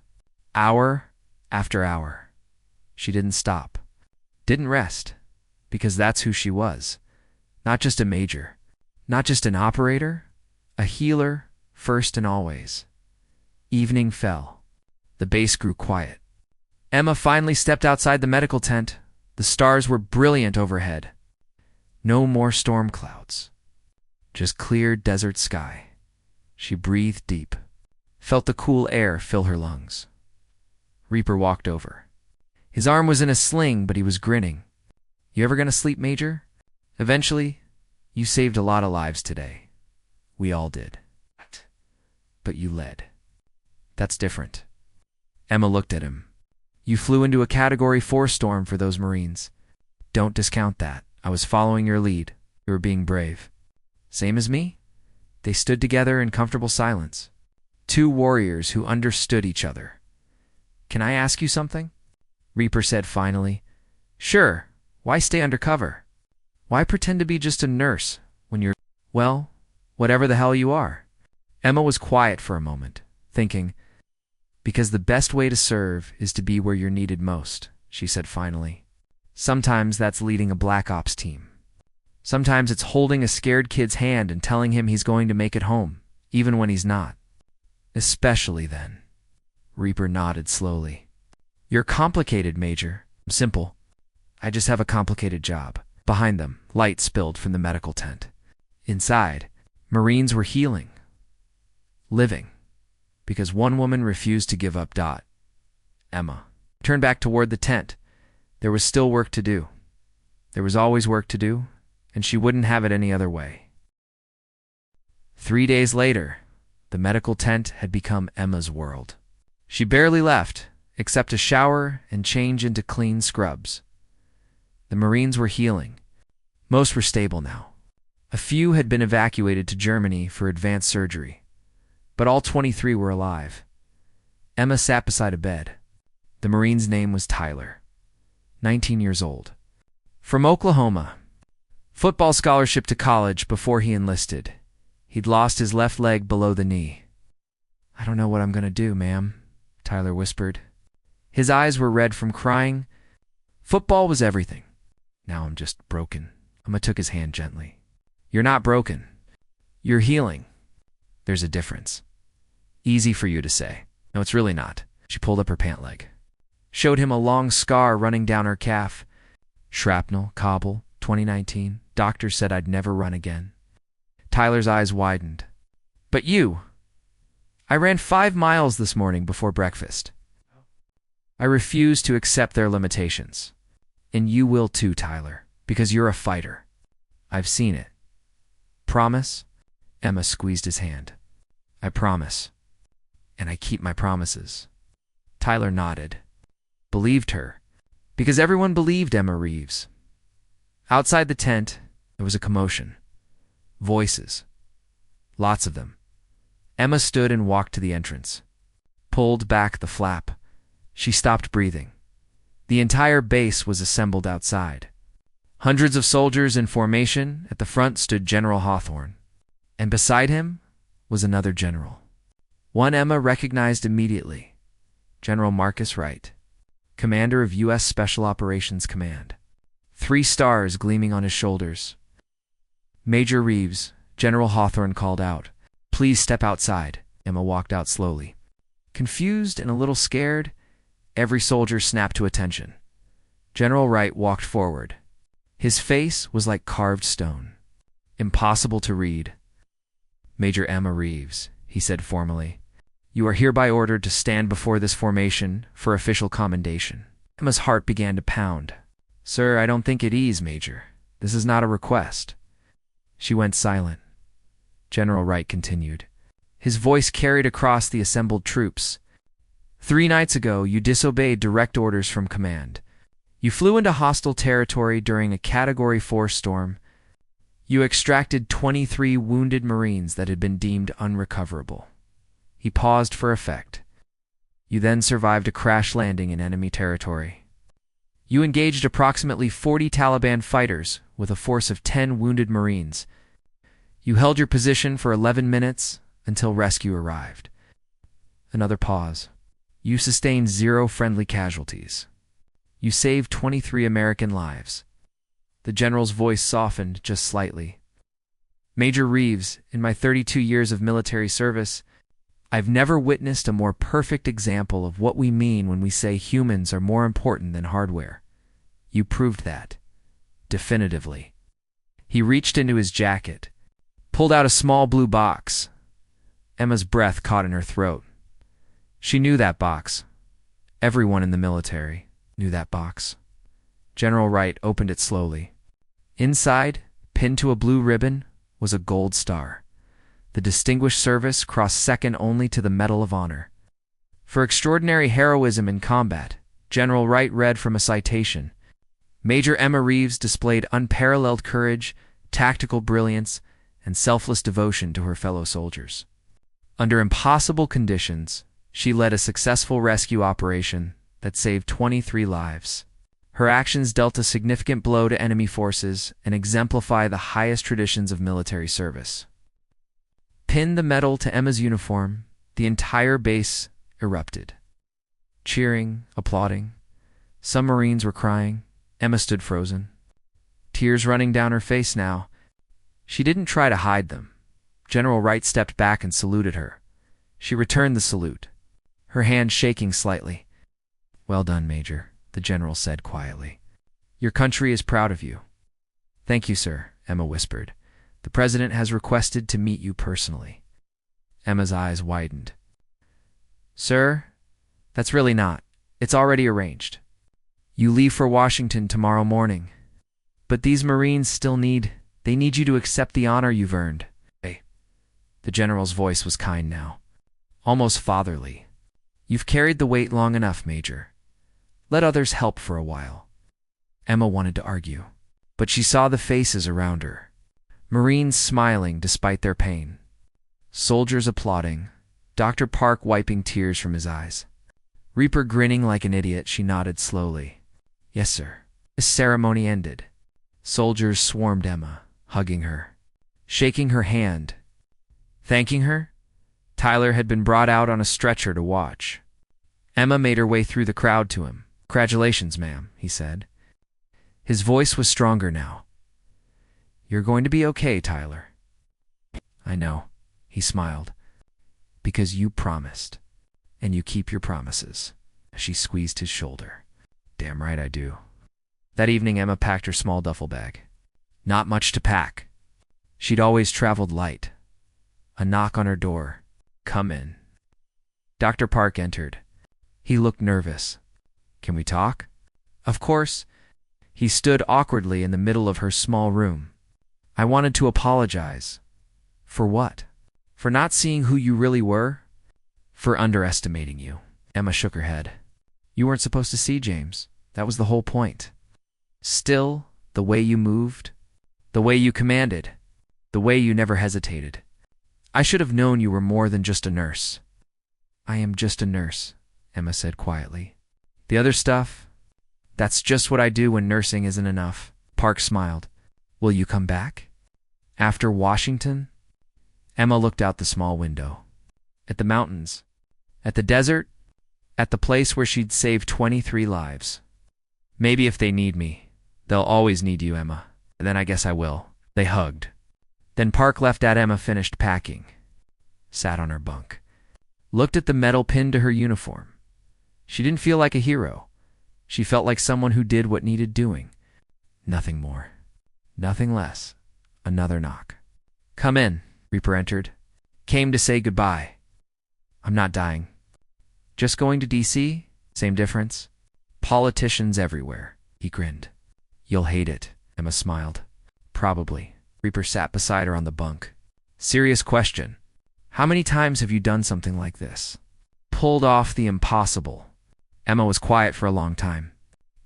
Hour after hour. She didn't stop. Didn't rest. Because that's who she was. Not just a major. Not just an operator. A healer, first and always. Evening fell. The base grew quiet. Emma finally stepped outside the medical tent. The stars were brilliant overhead. No more storm clouds. Just clear desert sky. She breathed deep. Felt the cool air fill her lungs. Reaper walked over. His arm was in a sling, but he was grinning. You ever gonna sleep, Major? Eventually, you saved a lot of lives today. We all did. But you led. That's different. Emma looked at him. You flew into a Category 4 storm for those Marines. Don't discount that. I was following your lead. You were being brave. Same as me? They stood together in comfortable silence. Two warriors who understood each other. Can I ask you something? Reaper said finally. Sure. Why stay undercover? Why pretend to be just a nurse when you're, well, whatever the hell you are? Emma was quiet for a moment, thinking, because the best way to serve is to be where you're needed most, she said finally. Sometimes that's leading a Black Ops team. Sometimes it's holding a scared kid's hand and telling him he's going to make it home, even when he's not. Especially then. Reaper nodded slowly. You're complicated, Major. I'm simple. I just have a complicated job. Behind them, light spilled from the medical tent. Inside, Marines were healing. Living. Because one woman refused to give up. Emma turned back toward the tent. There was still work to do. There was always work to do, and she wouldn't have it any other way. 3 days later, the medical tent had become Emma's world. She barely left, except to shower and change into clean scrubs. The Marines were healing. Most were stable now. A few had been evacuated to Germany for advanced surgery, but all 23 were alive. Emma sat beside a bed. The Marine's name was Tyler, 19 years old. From Oklahoma. Football scholarship to college before he enlisted. He'd lost his left leg below the knee. I don't know what I'm going to do, ma'am, Tyler whispered. His eyes were red from crying. Football was everything. Now I'm just broken. Emma took his hand gently. You're not broken. You're healing. There's a difference. Easy for you to say. No, it's really not. She pulled up her pant leg. Showed him a long scar running down her calf. Shrapnel, Kabul, 2019. Doctor said I'd never run again. Tyler's eyes widened. But you. I ran 5 miles this morning before breakfast. I refuse to accept their limitations. And you will too, Tyler, because you're a fighter. I've seen it. Promise? Emma squeezed his hand. I promise. And I keep my promises. Tyler nodded. Believed her. Because everyone believed Emma Reeves. Outside the tent, there was a commotion. Voices. Lots of them. Emma stood and walked to the entrance. Pulled back the flap. She stopped breathing. The entire base was assembled outside. Hundreds of soldiers in formation. At the front stood General Hawthorne. And beside him was another general. One Emma recognized immediately. General Marcus Wright, commander of U.S. Special Operations Command. 3 stars gleaming on his shoulders. Major Reeves, General Hawthorne called out. Please step outside. Emma walked out slowly. Confused and a little scared, every soldier snapped to attention. General Wright walked forward. His face was like carved stone. Impossible to read. Major Emma Reeves, he said formally. You are hereby ordered to stand before this formation for official commendation. Emma's heart began to pound. Sir, I don't think it is, Major. This is not a request. She went silent. General Wright continued. His voice carried across the assembled troops. 3 nights ago, you disobeyed direct orders from command. You flew into hostile territory during a Category 4 storm. You extracted 23 wounded Marines that had been deemed unrecoverable. He paused for effect. You then survived a crash landing in enemy territory. You engaged approximately 40 Taliban fighters with a force of 10 wounded Marines. You held your position for 11 minutes until rescue arrived. Another pause. You sustained 0 friendly casualties. You saved 23 American lives. The general's voice softened just slightly. Major Reeves, in my 32 years of military service, I've never witnessed a more perfect example of what we mean when we say humans are more important than hardware. You proved that. Definitively. He reached into his jacket, pulled out a small blue box. Emma's breath caught in her throat. She knew that box. Everyone in the military knew that box. General Wright opened it slowly. Inside, pinned to a blue ribbon, was a gold star. The Distinguished Service crossed second only to the Medal of Honor. For extraordinary heroism in combat, General Wright read from a citation. Major Emma Reeves displayed unparalleled courage, tactical brilliance, and selfless devotion to her fellow soldiers. Under impossible conditions, she led a successful rescue operation that saved 23 lives. Her actions dealt a significant blow to enemy forces and exemplify the highest traditions of military service. Pinned the medal to Emma's uniform, the entire base erupted. Cheering, applauding. Some Marines were crying. Emma stood frozen. Tears running down her face now. She didn't try to hide them. General Wright stepped back and saluted her. She returned the salute, her hand shaking slightly. "Well done, Major," the general said quietly. "Your country is proud of you." "Thank you, sir," Emma whispered. "The President has requested to meet you personally." Emma's eyes widened. "Sir, that's really not. It's already arranged. You leave for Washington tomorrow morning. But these Marines still need you to accept the honor you've earned." Hey. The general's voice was kind now, almost fatherly. "You've carried the weight long enough, Major. Let others help for a while." Emma wanted to argue, but she saw the faces around her. Marines smiling despite their pain. Soldiers applauding. Dr. Park wiping tears from his eyes. Reaper grinning like an idiot, she nodded slowly. "Yes, sir." The ceremony ended. Soldiers swarmed Emma, hugging her, shaking her hand, thanking her. Tyler had been brought out on a stretcher to watch. Emma made her way through the crowd to him. "Congratulations, ma'am," he said. His voice was stronger now. "You're going to be okay, Tyler." "I know," he smiled. "Because you promised, and you keep your promises." She squeezed his shoulder. "Damn right I do." That evening, Emma packed her small duffel bag. Not much to pack. She'd always traveled light. A knock on her door. "Come in." Dr. Park entered. He looked nervous. "Can we talk?" "Of course." He stood awkwardly in the middle of her small room. "I wanted to apologize." "For what?" "For not seeing who you really were." "For underestimating you." Emma shook her head. "You weren't supposed to see James. That was the whole point." "Still, the way you moved, the way you commanded, the way you never hesitated. I should have known you were more than just a nurse." "I am just a nurse," Emma said quietly. "The other stuff, that's just what I do when nursing isn't enough." Park smiled. "Will you come back? After Washington?" Emma looked out the small window. At the mountains, at the desert, at the place where she'd saved 23 lives. "Maybe if they need me. They'll always need you, Emma. Then I guess I will." They hugged. Then Park left at Emma finished packing. Sat on her bunk. Looked at the medal pinned to her uniform. She didn't feel like a hero. She felt like someone who did what needed doing. Nothing more. Nothing less. Another knock. "Come in." Reaper entered. "Came to say goodbye." "I'm not dying. Just going to D.C.? Same difference?" "Politicians everywhere." He grinned. "You'll hate it." Emma smiled. "Probably." Reaper sat beside her on the bunk. "Serious question. How many times have you done something like this? Pulled off the impossible?" Emma was quiet for a long time.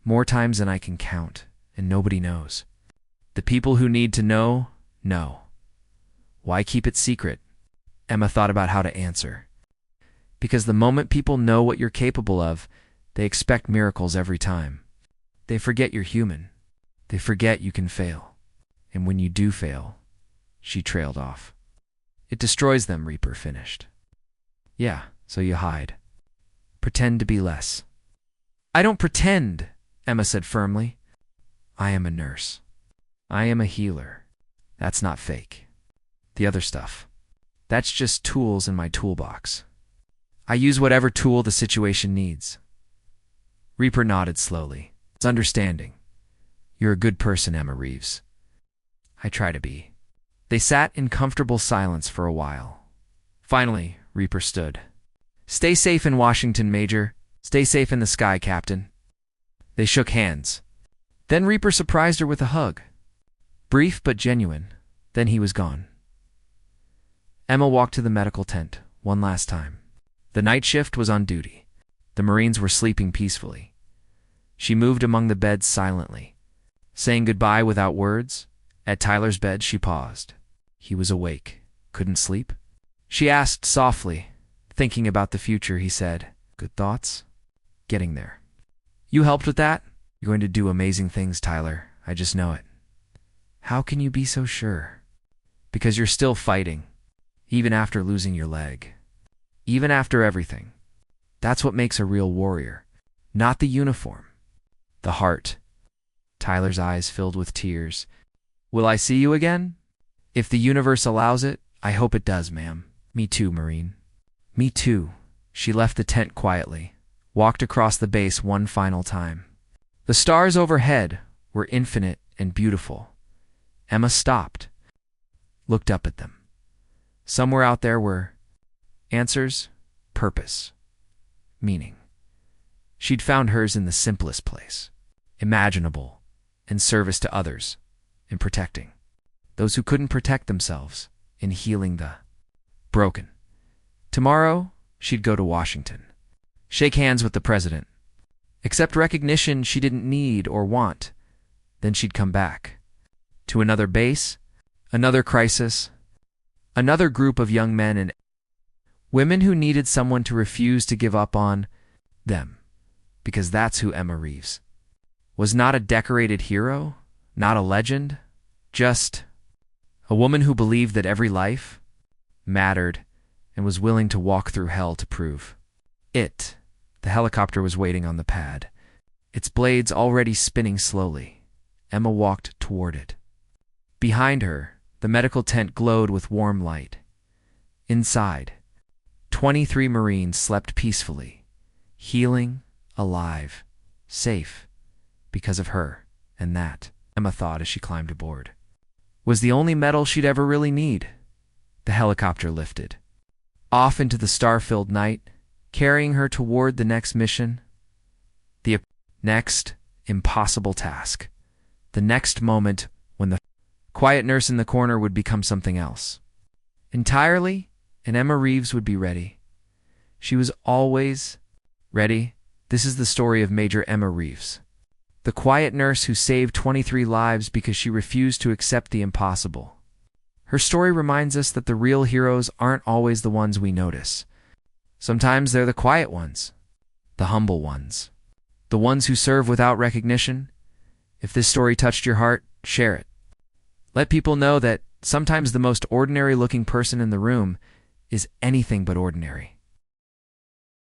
More times than I can count, and nobody knows. The people who need to know. Why keep it secret? Emma thought about how to answer. Because the moment people know what you're capable of, they expect miracles every time. They forget you're human. They forget you can fail. And when you do fail, she trailed off. It destroys them, Reaper finished. Yeah, so you hide. Pretend to be less. I don't pretend, Emma said firmly. I am a nurse. I am a healer. That's not fake. The other stuff, that's just tools in my toolbox. I use whatever tool the situation needs. Reaper nodded slowly. It's understanding. You're a good person, Emma Reeves. I try to be. They sat in comfortable silence for a while. Finally, Reaper stood. Stay safe in Washington, Major. Stay safe in the sky, Captain. They shook hands. Then Reaper surprised her with a hug. Brief but genuine. Then he was gone. Emma walked to the medical tent one last time. The night shift was on duty. The Marines were sleeping peacefully. She moved among the beds silently, saying goodbye without words. At Tyler's bed, she paused. He was awake. Couldn't sleep? She asked softly. Thinking about the future, he said, Good thoughts? Getting there. You helped with that? You're going to do amazing things, Tyler. I just know it. How can you be so sure? Because you're still fighting, even after losing your leg. Even after everything. That's what makes a real warrior. Not the uniform. The heart. Tyler's eyes filled with tears. Will I see you again? If the universe allows it, I hope it does, ma'am. Me too, Marine. Me too. She left the tent quietly, walked across the base one final time. The stars overhead were infinite and beautiful. Emma stopped, looked up at them. Somewhere out there were answers, purpose, meaning. She'd found hers in the simplest place, imaginable, in service to others, in protecting those who couldn't protect themselves, in healing the broken. Tomorrow, she'd go to Washington, shake hands with the president, accept recognition she didn't need or want. Then she'd come back to another base, another crisis, another group of young men and women who needed someone to refuse to give up on them, because that's who Emma Reeves was. Not a decorated hero, not a legend, just a woman who believed that every life mattered and was willing to walk through hell to prove it. The helicopter was waiting on the pad, its blades already spinning slowly. Emma walked toward it. Behind her, the medical tent glowed with warm light. Inside, 23 Marines slept peacefully, healing, alive, safe, because of her, and that, Emma thought as she climbed aboard, was the only medal she'd ever really need. The helicopter lifted, off into the star-filled night, carrying her toward the next mission, the next impossible task, the next moment when the quiet nurse in the corner would become something else entirely, and Emma Reeves would be ready. She was always ready. This is the story of Major Emma Reeves, the quiet nurse who saved 23 lives because she refused to accept the impossible. Her story reminds us that the real heroes aren't always the ones we notice. Sometimes they're the quiet ones, the humble ones, the ones who serve without recognition. If this story touched your heart, share it. Let people know that sometimes the most ordinary-looking person in the room is anything but ordinary.